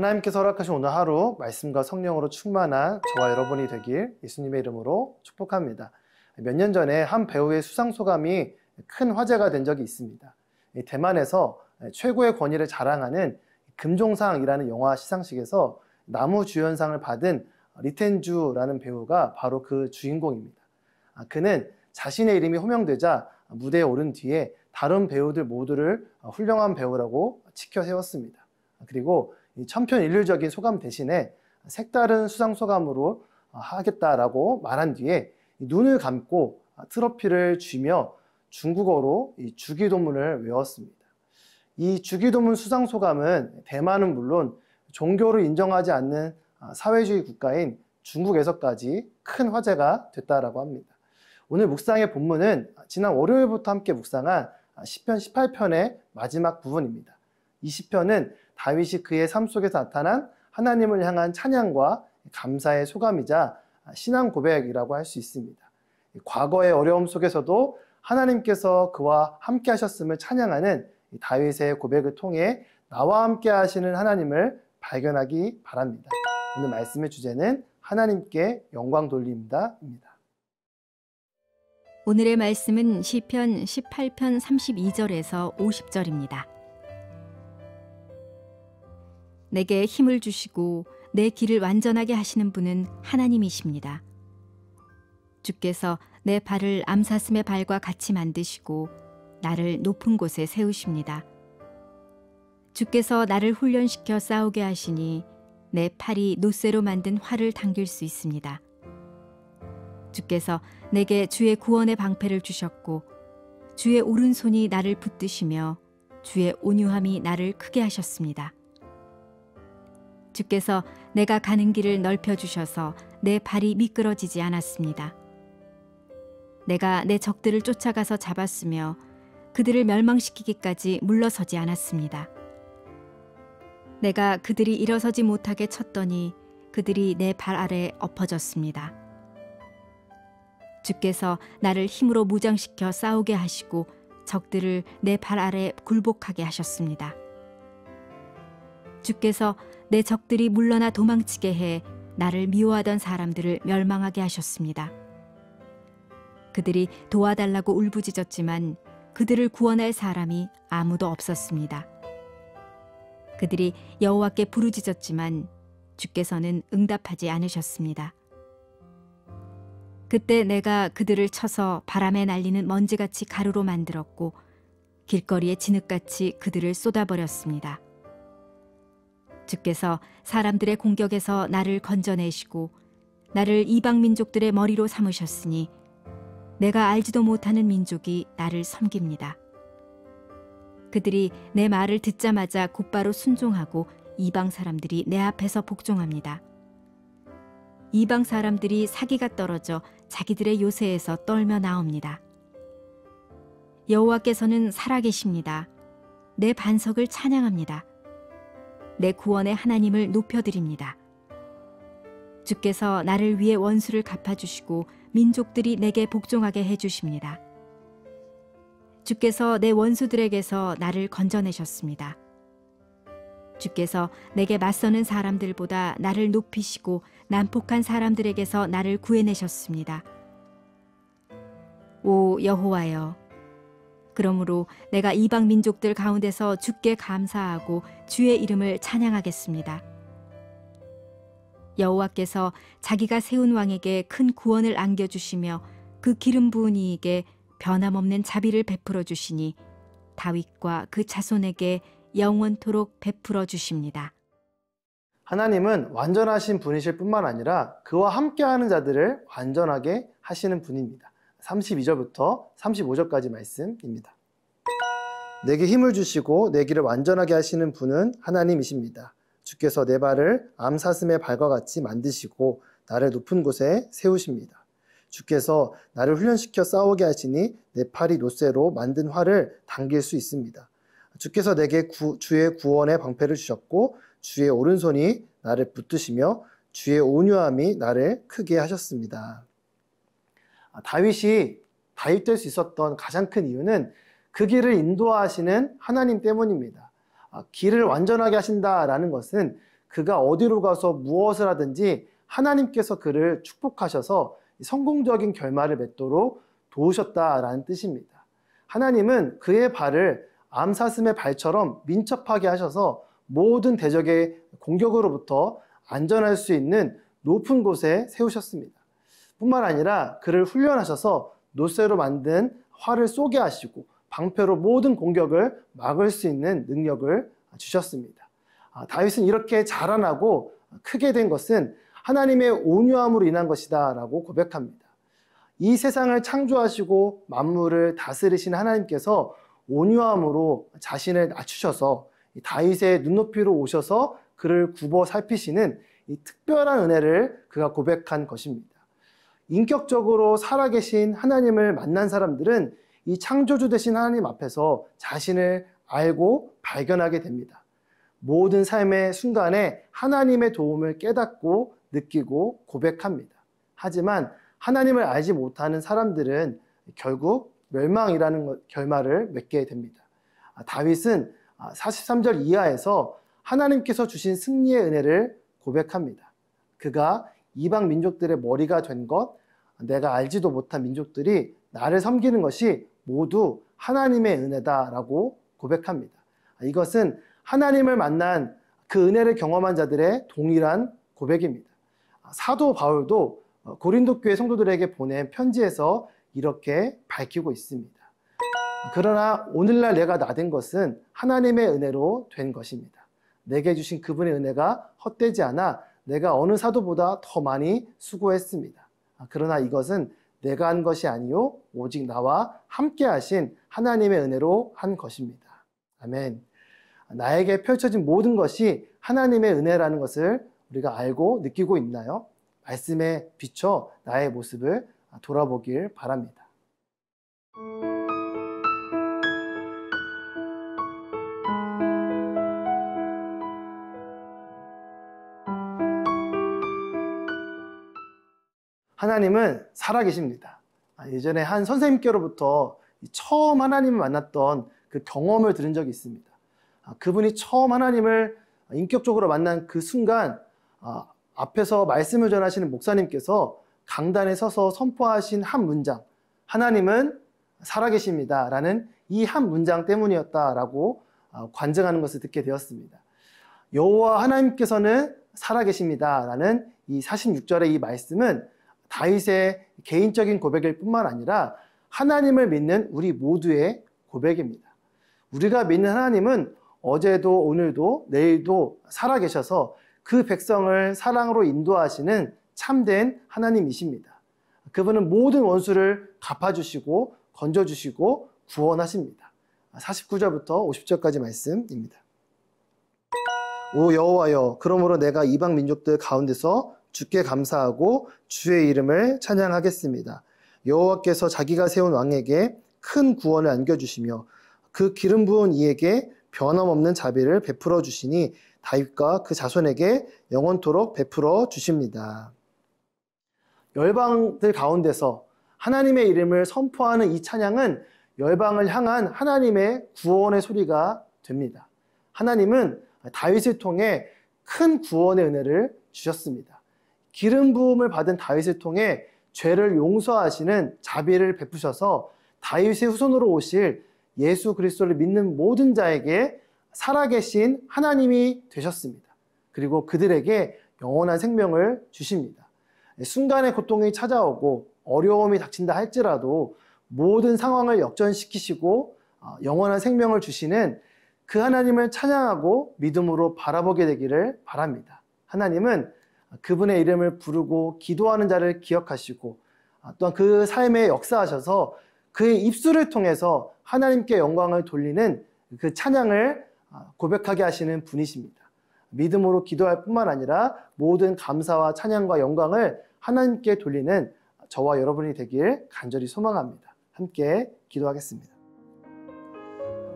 하나님께서 허락하신 오늘 하루 말씀과 성령으로 충만한 저와 여러분이 되길 예수님의 이름으로 축복합니다. 몇 년 전에 한 배우의 수상소감이 큰 화제가 된 적이 있습니다. 대만에서 최고의 권위를 자랑하는 금종상이라는 영화 시상식에서 나무주연상을 받은 리텐주라는 배우가 바로 그 주인공입니다. 그는 자신의 이름이 호명되자 무대에 오른 뒤에 다른 배우들 모두를 훌륭한 배우라고 치켜 세웠습니다. 그리고 천편일률적인 소감 대신에 색다른 수상 소감으로 하겠다라고 말한 뒤에 눈을 감고 트로피를 쥐며 중국어로 주기도문을 외웠습니다. 이 주기도문 수상 소감은 대만은 물론 종교를 인정하지 않는 사회주의 국가인 중국에서까지 큰 화제가 됐다라고 합니다. 오늘 묵상의 본문은 지난 월요일부터 함께 묵상한 시편 18편의 마지막 부분입니다. 이 시편은 다윗이 그의 삶 속에서 나타난 하나님을 향한 찬양과 감사의 소감이자 신앙 고백이라고 할 수 있습니다. 과거의 어려움 속에서도 하나님께서 그와 함께 하셨음을 찬양하는 다윗의 고백을 통해 나와 함께 하시는 하나님을 발견하기 바랍니다. 오늘 말씀의 주제는 하나님께 영광 돌립니다입니다. 오늘의 말씀은 시편 18편 32절에서 50절입니다. 내게 힘을 주시고 내 길을 완전하게 하시는 분은 하나님이십니다. 주께서 내 발을 암사슴의 발과 같이 만드시고 나를 높은 곳에 세우십니다. 주께서 나를 훈련시켜 싸우게 하시니 내 팔이 놋쇠로 만든 활을 당길 수 있습니다. 주께서 내게 주의 구원의 방패를 주셨고 주의 오른손이 나를 붙드시며 주의 온유함이 나를 크게 하셨습니다. 주께서 내가 가는 길을 넓혀주셔서 내 발이 미끄러지지 않았습니다. 내가 내 적들을 쫓아가서 잡았으며 그들을 멸망시키기까지 물러서지 않았습니다. 내가 그들이 일어서지 못하게 쳤더니 그들이 내 발 아래 엎어졌습니다. 주께서 나를 힘으로 무장시켜 싸우게 하시고 적들을 내 발 아래 굴복하게 하셨습니다. 주께서 내 적들이 물러나 도망치게 해 나를 미워하던 사람들을 멸망하게 하셨습니다. 그들이 도와달라고 울부짖었지만 그들을 구원할 사람이 아무도 없었습니다. 그들이 여호와께 부르짖었지만 주께서는 응답하지 않으셨습니다. 그때 내가 그들을 쳐서 바람에 날리는 먼지같이 가루로 만들었고 길거리에 진흙같이 그들을 쏟아버렸습니다. 주께서 사람들의 공격에서 나를 건져내시고 나를 이방 민족들의 머리로 삼으셨으니 내가 알지도 못하는 민족이 나를 섬깁니다. 그들이 내 말을 듣자마자 곧바로 순종하고 이방 사람들이 내 앞에서 복종합니다. 이방 사람들이 사기가 떨어져 자기들의 요새에서 떨며 나옵니다. 여호와께서는 살아계십니다. 내 반석을 찬양합니다. 내 구원의 하나님을 높여드립니다. 주께서 나를 위해 원수를 갚아주시고 민족들이 내게 복종하게 해주십니다. 주께서 내 원수들에게서 나를 건져내셨습니다. 주께서 내게 맞서는 사람들보다 나를 높이시고 난폭한 사람들에게서 나를 구해내셨습니다. 오 여호와여, 그러므로 내가 이방 민족들 가운데서 주께 감사하고 주의 이름을 찬양하겠습니다. 여호와께서 자기가 세운 왕에게 큰 구원을 안겨주시며 그 기름 부은 이에게 변함없는 자비를 베풀어 주시니 다윗과 그 자손에게 영원토록 베풀어 주십니다. 하나님은 완전하신 분이실 뿐만 아니라 그와 함께하는 자들을 완전하게 하시는 분입니다. 32절부터 35절까지 말씀입니다. 내게 힘을 주시고 내 길을 완전하게 하시는 분은 하나님이십니다. 주께서 내 발을 암사슴의 발과 같이 만드시고 나를 높은 곳에 세우십니다. 주께서 나를 훈련시켜 싸우게 하시니 내 팔이 놋쇠로 만든 활을 당길 수 있습니다. 주께서 내게 주의 구원의 방패를 주셨고 주의 오른손이 나를 붙드시며 주의 온유함이 나를 크게 하셨습니다. 다윗이 다윗될 수 있었던 가장 큰 이유는 그 길을 인도하시는 하나님 때문입니다. 길을 완전하게 하신다라는 것은 그가 어디로 가서 무엇을 하든지 하나님께서 그를 축복하셔서 성공적인 결말을 맺도록 도우셨다라는 뜻입니다. 하나님은 그의 발을 암사슴의 발처럼 민첩하게 하셔서 모든 대적의 공격으로부터 안전할 수 있는 높은 곳에 세우셨습니다. 뿐만 아니라 그를 훈련하셔서 노쇠로 만든 활을 쏘게 하시고 방패로 모든 공격을 막을 수 있는 능력을 주셨습니다. 다윗은 이렇게 자라나고 크게 된 것은 하나님의 온유함으로 인한 것이다 라고 고백합니다. 이 세상을 창조하시고 만물을 다스리신 하나님께서 온유함으로 자신을 낮추셔서 다윗의 눈높이로 오셔서 그를 굽어 살피시는 이 특별한 은혜를 그가 고백한 것입니다. 인격적으로 살아계신 하나님을 만난 사람들은 이 창조주 되신 하나님 앞에서 자신을 알고 발견하게 됩니다. 모든 삶의 순간에 하나님의 도움을 깨닫고 느끼고 고백합니다. 하지만 하나님을 알지 못하는 사람들은 결국 멸망이라는 결말을 맺게 됩니다. 다윗은 43절 이하에서 하나님께서 주신 승리의 은혜를 고백합니다. 그가 이방 민족들의 머리가 된 것, 내가 알지도 못한 민족들이 나를 섬기는 것이 모두 하나님의 은혜다라고 고백합니다. 이것은 하나님을 만난 그 은혜를 경험한 자들의 동일한 고백입니다. 사도 바울도 고린도 교회 성도들에게 보낸 편지에서 이렇게 밝히고 있습니다. 그러나 오늘날 내가 나된 것은 하나님의 은혜로 된 것입니다. 내게 주신 그분의 은혜가 헛되지 않아 내가 어느 사도보다 더 많이 수고했습니다. 그러나 이것은 내가 한 것이 아니요 오직 나와 함께 하신 하나님의 은혜로 한 것입니다. 아멘. 나에게 펼쳐진 모든 것이 하나님의 은혜라는 것을 우리가 알고 느끼고 있나요? 말씀에 비춰 나의 모습을 돌아보길 바랍니다. 하나님은 살아계십니다. 예전에 한 선생님께로부터 처음 하나님을 만났던 그 경험을 들은 적이 있습니다. 그분이 처음 하나님을 인격적으로 만난 그 순간 앞에서 말씀을 전하시는 목사님께서 강단에 서서 선포하신 한 문장, 하나님은 살아계십니다 라는 이 한 문장 때문이었다라고 관증하는 것을 듣게 되었습니다. 여호와 하나님께서는 살아계십니다 라는 이 46절의 이 말씀은 다윗의 개인적인 고백일 뿐만 아니라 하나님을 믿는 우리 모두의 고백입니다. 우리가 믿는 하나님은 어제도 오늘도 내일도 살아계셔서 그 백성을 사랑으로 인도하시는 참된 하나님이십니다. 그분은 모든 원수를 갚아주시고 건져주시고 구원하십니다. 49절부터 50절까지 말씀입니다. 오 여호와여, 그러므로 내가 이방 민족들 가운데서 주께 감사하고 주의 이름을 찬양하겠습니다. 여호와께서 자기가 세운 왕에게 큰 구원을 안겨주시며 그 기름 부은 이에게 변함없는 자비를 베풀어 주시니 다윗과 그 자손에게 영원토록 베풀어 주십니다. 열방들 가운데서 하나님의 이름을 선포하는 이 찬양은 열방을 향한 하나님의 구원의 소리가 됩니다. 하나님은 다윗을 통해 큰 구원의 은혜를 주셨습니다. 기름 부음을 받은 다윗을 통해 죄를 용서하시는 자비를 베푸셔서 다윗의 후손으로 오실 예수 그리스도를 믿는 모든 자에게 살아계신 하나님이 되셨습니다. 그리고 그들에게 영원한 생명을 주십니다. 순간의 고통이 찾아오고 어려움이 닥친다 할지라도 모든 상황을 역전시키시고 영원한 생명을 주시는 그 하나님을 찬양하고 믿음으로 바라보게 되기를 바랍니다. 하나님은 그분의 이름을 부르고 기도하는 자를 기억하시고 또한 그 삶에 역사하셔서 그의 입술을 통해서 하나님께 영광을 돌리는 그 찬양을 고백하게 하시는 분이십니다. 믿음으로 기도할 뿐만 아니라 모든 감사와 찬양과 영광을 하나님께 돌리는 저와 여러분이 되길 간절히 소망합니다. 함께 기도하겠습니다.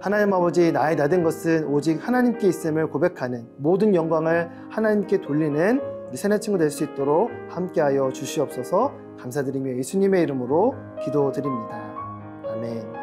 하나님 아버지, 나의 나된 것은 오직 하나님께 있음을 고백하는 모든 영광을 하나님께 돌리는 우리 새내 친구 될 수 있도록 함께하여 주시옵소서. 감사드리며 예수님의 이름으로 기도드립니다. 아멘.